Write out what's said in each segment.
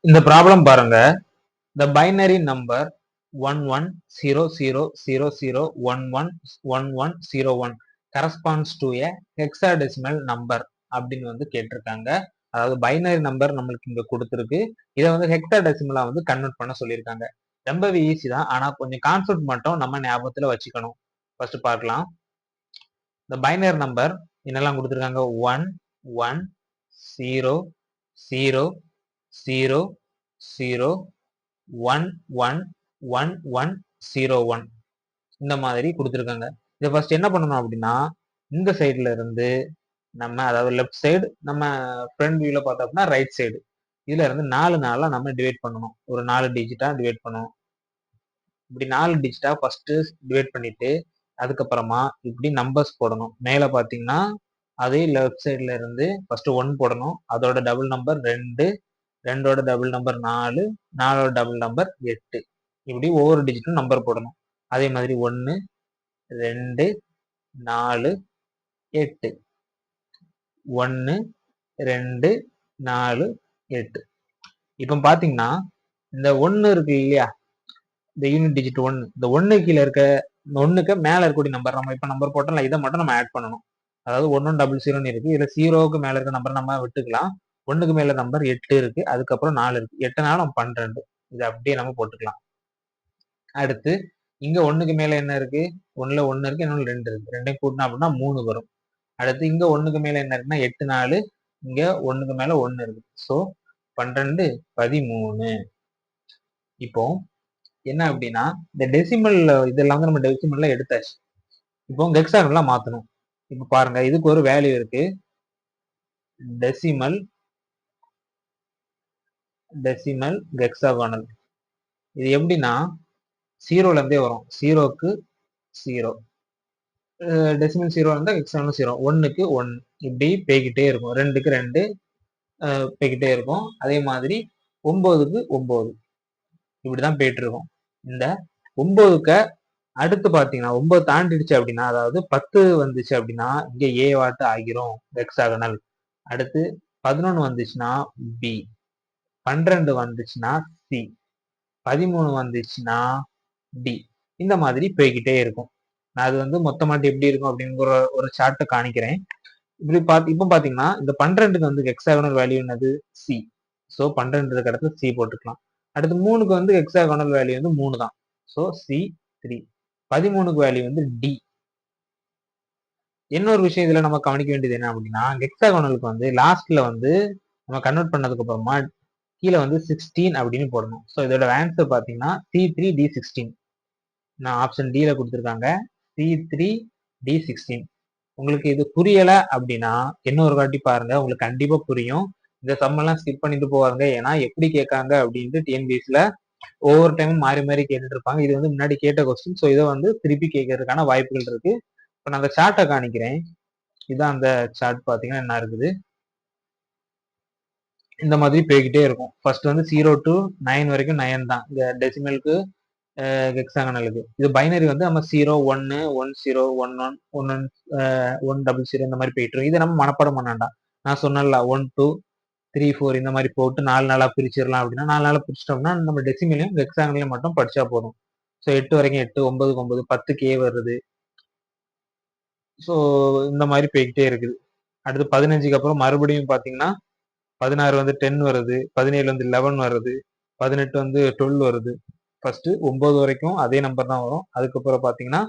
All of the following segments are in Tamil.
இந்த ப்ராப்ளம் பாருங்க. The binary number 110000111101 corresponds to a hexadecimal number அப்படின்னு வந்து கேட்டிருக்காங்க. அதாவது பைனரி நம்பர் நம்மளுக்கு இங்க கொடுத்துருக்கு. இதை வந்து ஹெக்ஸாடெசிமலா வந்து கன்வெர்ட் பண்ண சொல்லியிருக்காங்க. ரொம்பவே ஈஸி தான். ஆனா கொஞ்சம் கான்செப்ட் மட்டும் நம்ம ஞாபகத்துல வச்சுக்கணும். ஃபர்ஸ்ட் பார்க்கலாம். இந்த பைனரி நம்பர் என்னெல்லாம் கொடுத்துருக்காங்க? 1 1 0 0 0 0 111101 இந்த மாதிரி கொடுத்துருக்காங்க. இதை ஃபர்ஸ்ட் என்ன பண்ணணும் அப்படின்னா, இந்த சைடுல இருந்து நம்ம, அதாவது லெஃப்ட் சைடு, நம்ம ஃப்ரண்ட் வியூல பார்த்தோம் அப்படின்னா ரைட் சைடு, இதுல இருந்து 4 நம்ம டிவைட் பண்ணணும். ஒரு 4 டிஜிட்டா டிவைட் பண்ணணும். இப்படி 4 டிஜிட்டா ஃபர்ஸ்ட் டிவைட் பண்ணிட்டு அதுக்கப்புறமா இப்படி நம்பர்ஸ் போடணும். மேல பாத்தீங்கன்னா அதே லெஃப்ட் சைடுல இருந்து ஃபர்ஸ்ட் 1 போடணும். அதோட டபுள் நம்பர் 2, 2ஓட டபுள் நம்பர் 4, 4ஓட டபுள் நம்பர் 8. இப்படி ஒவ்வொரு டிஜிட்டும் நம்பர் போடணும். அதே மாதிரி 1 2 4 8 1 2 4 8. இப்போ பாத்தீங்கன்னா இந்த 1 இருக்கு இல்லையா, இந்த யூனிட் டிஜிட் 1, இந்த 1 கீழே இருக்க, இந்த 1க்கு மேல இருக்கக்கூடிய நம்பர் நம்ம இப்ப நம்பர் போட்டோம்ல, இதை மட்டும் நம்ம ஆட் பண்ணணும். அதாவது 1100 இருக்கு. இதுல 0க்கு மேல இருக்க நம்பர் நம்ம விட்டுக்கலாம். 1க்கு மேல நம்பர் 8 இருக்கு, அதுக்கப்புறம் 4 இருக்கு. 8 4 12. இது அப்படியே நம்ம போட்டுக்கலாம். அடுத்து இங்க 1க்கு மேல என்ன இருக்கு? 1ல 1 இருக்கு, இன்னொன்னு 2 இருக்கு. ரெண்டையும் கூட்டினா அப்படின்னா 3 வரும். அடுத்து இங்க 1க்கு மேல என்ன இருக்குன்னா 8 4, இங்க 1க்கு மேல 1 இருக்கு. ஸோ 12 13. இப்போ என்ன அப்படின்னா, இந்த டெசிமல் இதெல்லாம் வந்து நம்ம டெசிமல்ல எடுத்தாச்சு. இப்போ ஹெக்ஸாகனலா மாத்தணும். இப்போ பாருங்க, இதுக்கு ஒரு வேல்யூ இருக்கு. Decimal hexagonal. இது எப்படின்னா 0ல இருந்தே வரும். 0க்கு 0, டெசிமல் 0 இருந்தா ஹெக்ஸாகனல் 0, 1க்கு 1, இப்படி போய்கிட்டே இருக்கும். 2க்கு 2 போய்கிட்டே இருக்கும். அதே மாதிரி 9க்கு 9, இப்படிதான் போயிட்டு இருக்கும். இந்த 9க்கு அடுத்து பாத்தீங்கன்னா 9 தாண்டிடுச்சு அப்படின்னா, அதாவது 10 வந்துச்சு அப்படின்னா இங்க ஏ வாட்டு ஆகிரும் ஹெக்ஸாகனல். அடுத்து 11 வந்துச்சுன்னா பி, 12 வந்துச்சுன்னா சி, 13 வந்துச்சுன்னா டி. இந்த மாதிரி போய்கிட்டே இருக்கும். நான் அது வந்து மொத்தமாட்டி எப்படி இருக்கும் அப்படிங்கிற ஒரு சார்ட்டை காணிக்கிறேன். இப்படி இப்போ பாத்தீங்கன்னா இந்த 12க்கு வந்து ஹெக்ஸாகனல் வேல்யூ என்னது? சி. ஸோ 12 இடத்துல சி போட்டுக்கலாம். அடுத்து 3க்கு வந்து ஹெக்ஸாகனல் வேல்யூ வந்து 3 தான். So C 3. 13க்கு வேல்யூ வந்து டி. இன்னொரு விஷயம் இதுல நம்ம கவனிக்க வேண்டியது என்ன அப்படின்னா, ஹெக்ஸாகனலுக்கு வந்து லாஸ்ட்ல வந்து நம்ம கன்வெர்ட் பண்ணதுக்கு அப்புறமா கீழே வந்து 16 அப்படின்னு போடணும். ஸோ இதோட ஆன்சர் பாத்தீங்கன்னா C3D16. நான் ஆப்ஷன் டில கொடுத்துருக்காங்க C3D16. உங்களுக்கு இது புரியல அப்படின்னா இன்னொரு வாட்டி பாருங்க, உங்களுக்கு கண்டிப்பா புரியும். இந்த சம்மெல்லாம் ஸ்கிப் பண்ணிட்டு போவாங்க. ஏன்னா எப்படி கேட்காங்க அப்படின்ட்டு டிஎன்பிஎஸ்ல ஒவ்வொரு டைமும் மாறி மாறி கேட்டுட்டு இருப்பாங்க. இது வந்து முன்னாடி கேட்ட கொஸ்டின். ஸோ இதை வந்து திருப்பி கேட்கறதுக்கான வாய்ப்புகள் இருக்கு. இப்போ நான் அந்த சார்ட்டை காணிக்கிறேன். இதான் அந்த சார்ட். பாத்தீங்கன்னா என்ன இருக்குது, இந்த மாதிரி போய்கிட்டே இருக்கும். ஃபர்ஸ்ட் வந்து 0 to 9 வரைக்கும் 9 தான் இந்த டெசிமலுக்கு ஹெக்ஸாகனலுக்கு. இது பைனரி வந்து நம்ம 0 1 1 0 1 1 1 1 00 இந்த மாதிரி போயிட்டு இருக்கு. இதை நம்ம மனப்பாடம் பண்ண வேண்டாம். நான் சொன்னல 1 2 3 4 இந்த மாதிரி போட்டு 4 நாளா பிரிச்சிடலாம் அப்படின்னா 4 நாளா பிரிச்சிட்டோம்னா நம்ம டெசிமலையும் ஹெக்ஸாகனலையும் மட்டும் படிச்சா போதும். ஸோ 8 வரைக்கும் 8, 9க்கு 9, 10க்கு ஏ வருது. ஸோ இந்த மாதிரி போய்கிட்டே இருக்குது. அடுத்து 15க்கு அப்புறம் மறுபடியும் பாத்தீங்கன்னா 16 வந்து 10 வருது, 17 வந்து 11 வருது, 18 வந்து 12 வருது. ஃபர்ஸ்ட் 9 வரைக்கும் அதே நம்பர் தான் வரும். அதுக்கப்புறம் பாத்தீங்கன்னா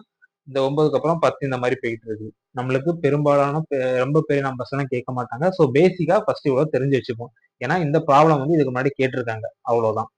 இந்த 9க்கு அப்புறம் 10 இந்த மாதிரி போயிட்டு இருக்கு. நம்மளுக்கு பெரும்பாலான ரொம்ப பெரிய நம்பர்ஸ் எல்லாம் கேட்க மாட்டாங்க. ஸோ பேசிக்கா ஃபர்ஸ்ட் இவ்வளவு தெரிஞ்சு வச்சுப்போம். ஏன்னா இந்த ப்ராப்ளம் வந்து இதுக்கு முன்னாடி கேட்டிருக்காங்க, அவ்வளவுதான்.